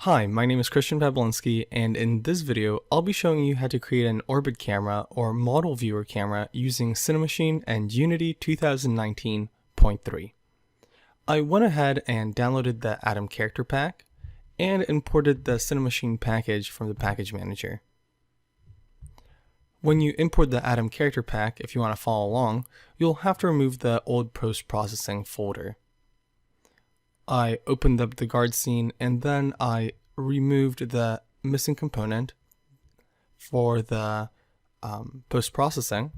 Hi, my name is Christian Pavlinski, and in this video, I'll be showing you how to create an orbit camera or model viewer camera using Cinemachine and Unity 2019.3. I went ahead and downloaded the Atom Character Pack and imported the Cinemachine package from the package manager. When you import the Atom Character Pack, if you want to follow along, you'll have to remove the old post-processing folder. I opened up the guard scene and then I removed the missing component for the post-processing,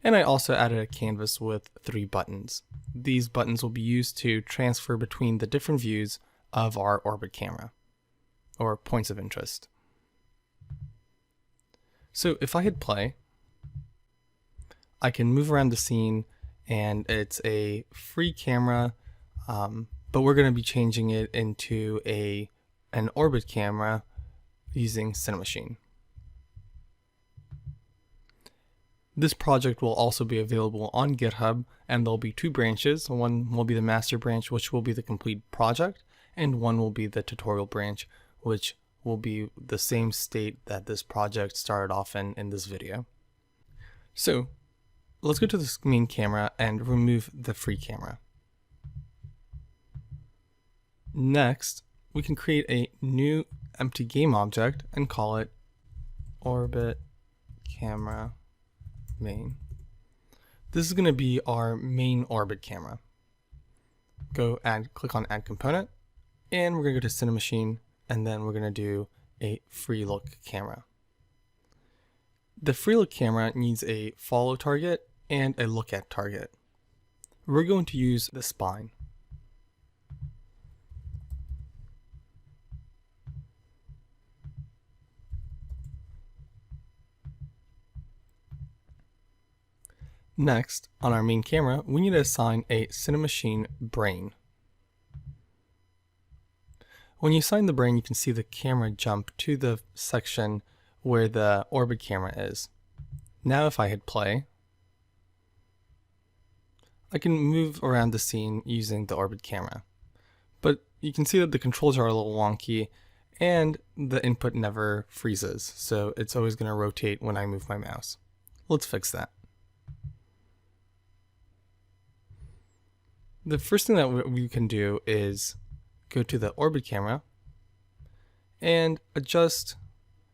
and I also added a canvas with 3 buttons. These buttons will be used to transfer between the different views of our orbit camera, or points of interest. So if I hit play, I can move around the scene and it's a free camera, but we're going to be changing it into an orbit camera using Cinemachine. This project will also be available on GitHub, and there'll be 2 branches. One will be the master branch, which will be the complete project, and one will be the tutorial branch, which will be the same state that this project started off in this video. So let's go to the main camera and remove the free camera. Next, we can create a new empty game object and call it orbit camera main. This is going to be our main orbit camera. Click on add component, and we're going to go to Cinemachine, and then we're going to do a free look camera. The free look camera needs a follow target and a look at target. We're going to use the spine. Next, on our main camera, we need to assign a Cinemachine brain. When you assign the brain, you can see the camera jump to the section where the orbit camera is. Now if I hit play, I can move around the scene using the orbit camera. But you can see that the controls are a little wonky and the input never freezes, so it's always going to rotate when I move my mouse. Let's fix that. The first thing that we can do is go to the orbit camera and adjust,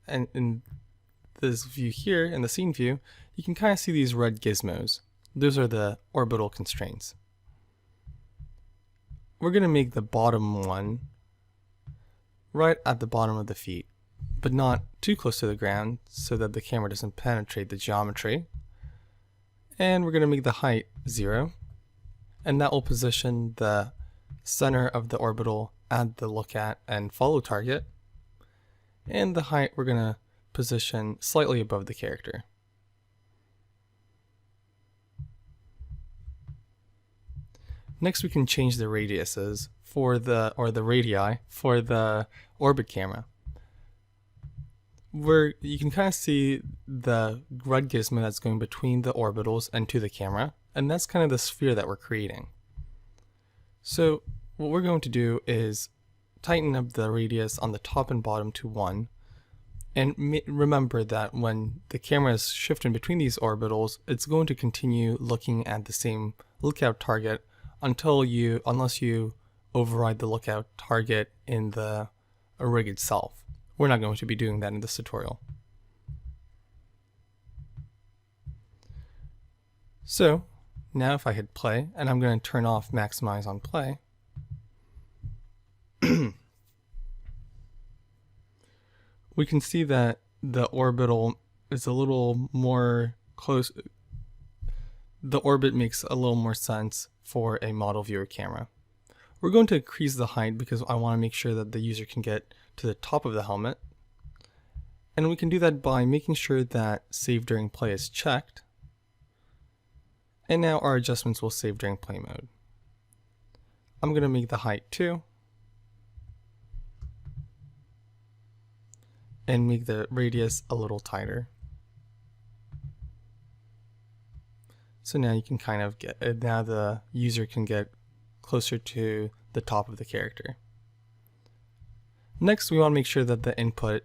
and in this view here, in the scene view, you can kind of see these red gizmos. Those are the orbital constraints. We're going to make the bottom one right at the bottom of the feet, but not too close to the ground so that the camera doesn't penetrate the geometry. And we're going to make the height 0. And that will position the center of the orbital at the look at and follow target. And the height we're going to position slightly above the character. Next, we can change the radiuses or the radii for the orbit camera. Where you can kind of see the red gizmo that's going between the orbitals and to the camera. And that's kind of the sphere that we're creating. So what we're going to do is tighten up the radius on the top and bottom to 1. And remember that when the camera is shifting between these orbitals, it's going to continue looking at the same lookout target unless you override the lookout target in the rig itself. We're not going to be doing that in this tutorial. So now if I hit play, and I'm going to turn off maximize on play, we can see that the orbital is a little more close. The orbit makes a little more sense for a model viewer camera. We're going to increase the height because I want to make sure that the user can get to the top of the helmet. And we can do that by making sure that save during play is checked. And now our adjustments will save during play mode. I'm going to make the height 2. And make the radius a little tighter. So now you can kind of now the user can get closer to the top of the character. Next, we want to make sure that the input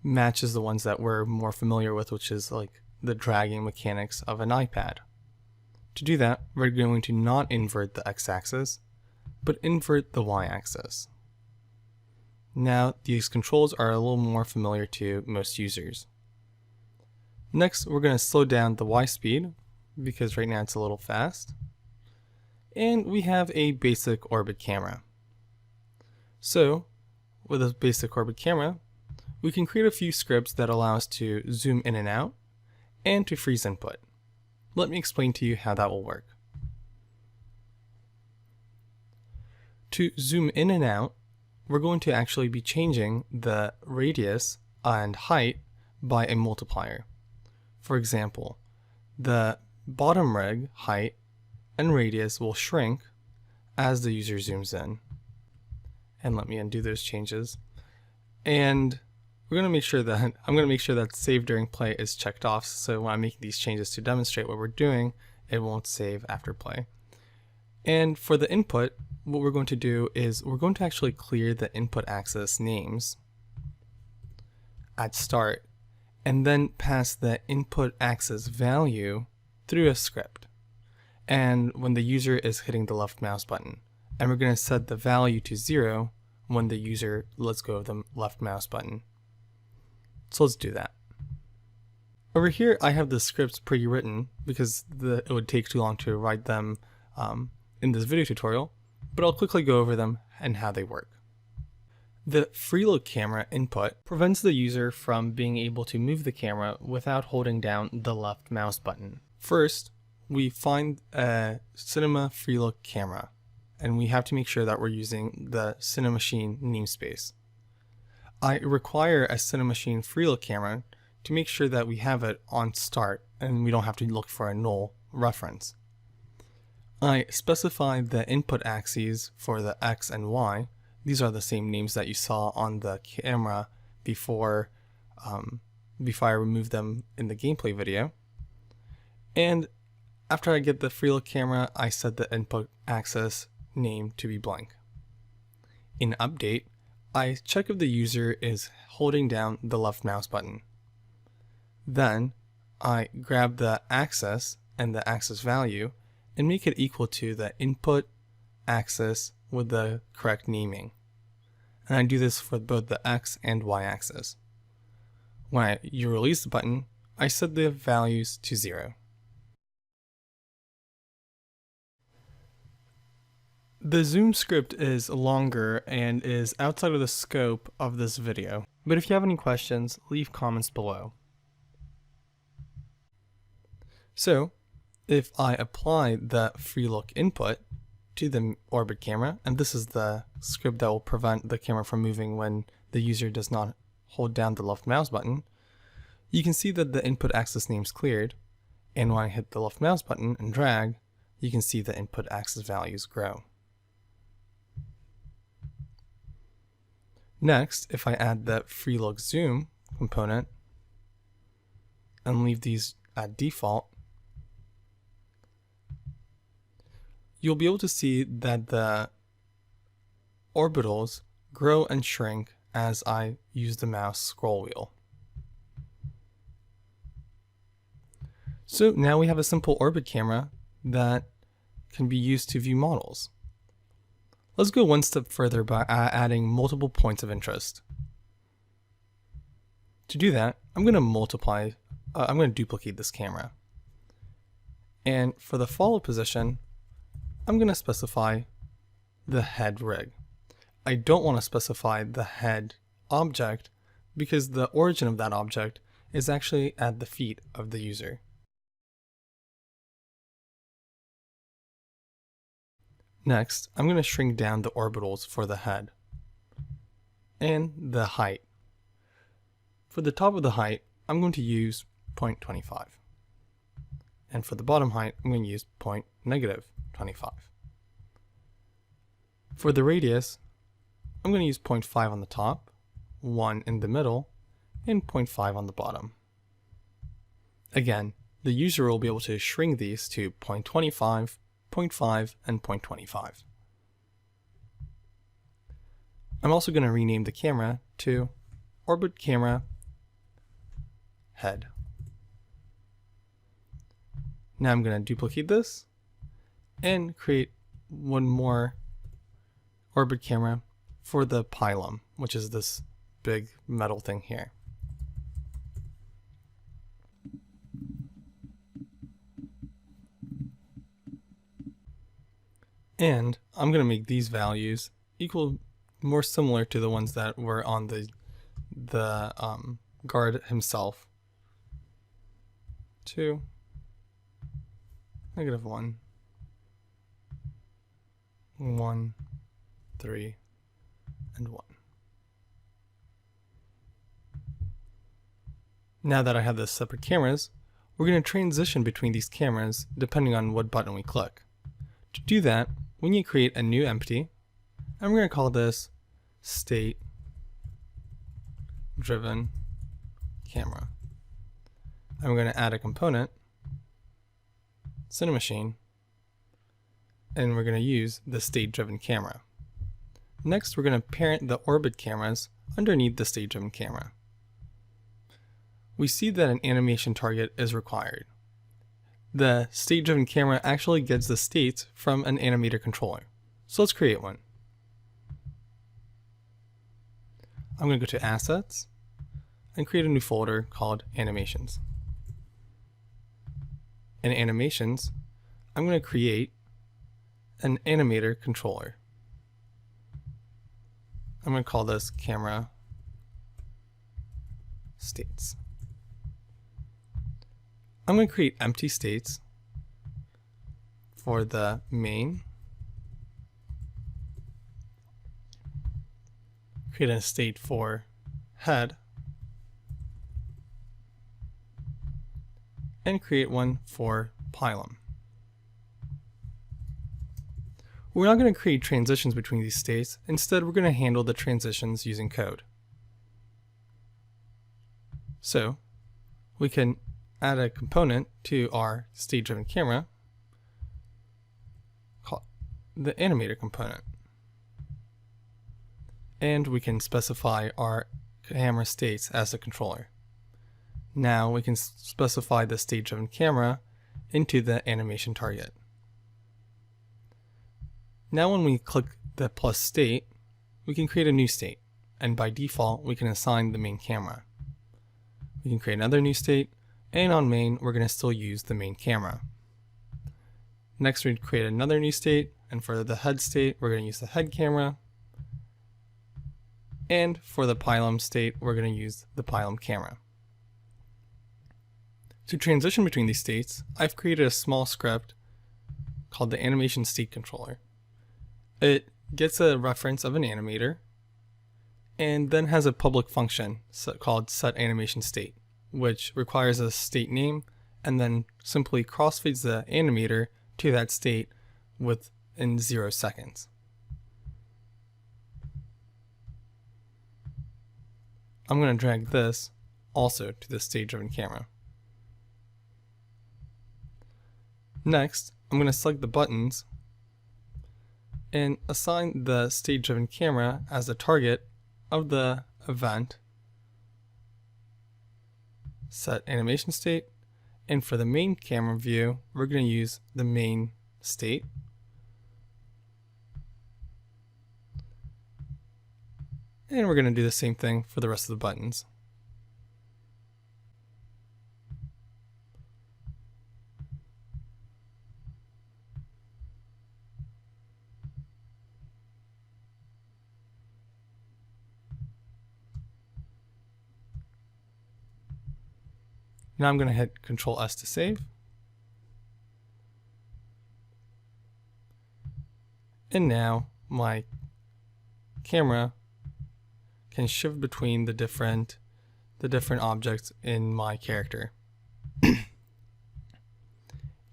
matches the ones that we're more familiar with, which is like the dragging mechanics of an iPad. To do that, we're going to not invert the x-axis, but invert the y-axis. Now, these controls are a little more familiar to most users. Next, we're going to slow down the Y speed, because right now it's a little fast. And we have a basic orbit camera. So, with a basic orbit camera, we can create a few scripts that allow us to zoom in and out, and to freeze input. Let me explain to you how that will work. To zoom in and out, we're going to actually be changing the radius and height by a multiplier. For example, the bottom reg height and radius will shrink as the user zooms in. And let me undo those changes. And I'm going to make sure that save during play is checked off, so when I'm making these changes to demonstrate what we're doing, it won't save after play. And for the input, what we're going to do is we're going to actually clear the input axis names at start, and then pass the input axis value through a script. And when the user is hitting the left mouse button, and we're going to set the value to 0 when the user lets go of the left mouse button. So let's do that. Over here I have the scripts pre-written because it would take too long to write them in this video tutorial, but I'll quickly go over them and how they work. The freeload camera input prevents the user from being able to move the camera without holding down the left mouse button. First, we find a Cinema freeload camera, and we have to make sure that we're using the Cinemachine namespace. I require a Cinemachine freeload camera to make sure that we have it on start and we don't have to look for a null reference. I specify the input axes for the X and Y. These are the same names that you saw on the camera before I removed them in the gameplay video. And after I get the freeload camera, I set the input axis name to be blank. In update, I check if the user is holding down the left mouse button. Then I grab the axis and the axis value and make it equal to the input axis with the correct naming. And I do this for both the X and Y axis. When you release the button, I set the values to 0. The zoom script is longer and is outside of the scope of this video, but if you have any questions, leave comments below. So, if I apply the freelook input to the orbit camera, and this is the script that will prevent the camera from moving when the user does not hold down the left mouse button, you can see that the input axis name's cleared, and when I hit the left mouse button and drag, you can see the input axis values grow. Next, if I add the freelook zoom component and leave these at default, you'll be able to see that the orbitals grow and shrink as I use the mouse scroll wheel. So now we have a simple orbit camera that can be used to view models. Let's go one step further by adding multiple points of interest. To do that, I'm going to duplicate this camera. And for the follow position, I'm going to specify the head rig. I don't want to specify the head object because the origin of that object is actually at the feet of the user. Next, I'm going to shrink down the orbitals for the head and the height. For the top of the height, I'm going to use 0.25. And for the bottom height, I'm going to use -0.25. For the radius, I'm going to use 0.5 on the top, 1 in the middle, and 0.5 on the bottom. Again, the user will be able to shrink these to 0.25, 0.5, and 0.25. I'm also going to rename the camera to Orbit Camera Head. Now I'm going to duplicate this and create one more orbit camera for the pylon, which is this big metal thing here. And I'm going to make these values equal, more similar to the ones that were on the guard himself. 2, -1, 1, 3, and 1. Now that I have the separate cameras, we're going to transition between these cameras depending on what button we click. To do that, we need to create a new empty, and we're going to call this State Driven Camera. And we're going to add a component, Cinemachine, and we're going to use the State Driven Camera. Next, we're going to parent the orbit cameras underneath the State Driven Camera. We see that an animation target is required. The State Driven Camera actually gets the states from an animator controller. So let's create one. I'm going to go to Assets and create a new folder called Animations. In Animations, I'm going to create an animator controller. I'm going to call this Camera States. I'm going to create empty states for the main, create a state for head, and create one for pylon. We're not going to create transitions between these states. Instead, we're going to handle the transitions using code. So we can add a component to our state-driven camera called the animator component. And we can specify our camera states as the controller. Now we can specify the state-driven camera into the animation target. Now when we click the plus state, we can create a new state, and by default we can assign the main camera. We can create another new state, and on main we're going to still use the main camera. Next we create another new state, and for the head state we're going to use the head camera, and for the pylon state we're going to use the pylon camera. To transition between these states, I've created a small script called the animation state controller. It gets a reference of an animator and then has a public function called setAnimationState, which requires a state name and then simply crossfades the animator to that state within 0 seconds. I'm going to drag this also to the state-driven camera. Next, I'm going to select the buttons and assign the state-driven camera as the target of the event set animation state, and for the main camera view we're going to use the main state, and we're going to do the same thing for the rest of the buttons. Now I'm going to hit Control S to save. And now my camera can shift between the different objects in my character.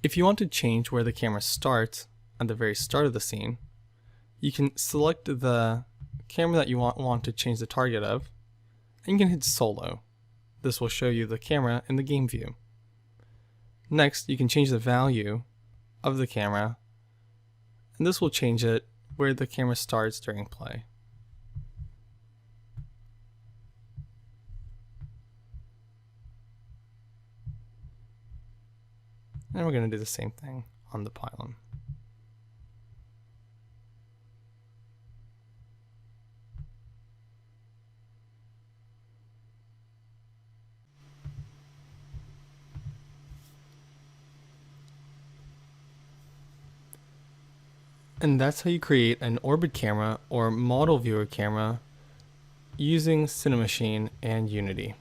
If you want to change where the camera starts at the very start of the scene, you can select the camera that you want to change the target of, and you can hit solo. This will show you the camera in the game view. Next, you can change the value of the camera, and this will change it where the camera starts during play. And we're going to do the same thing on the pylon. And that's how you create an orbit camera or model viewer camera using Cinemachine and Unity.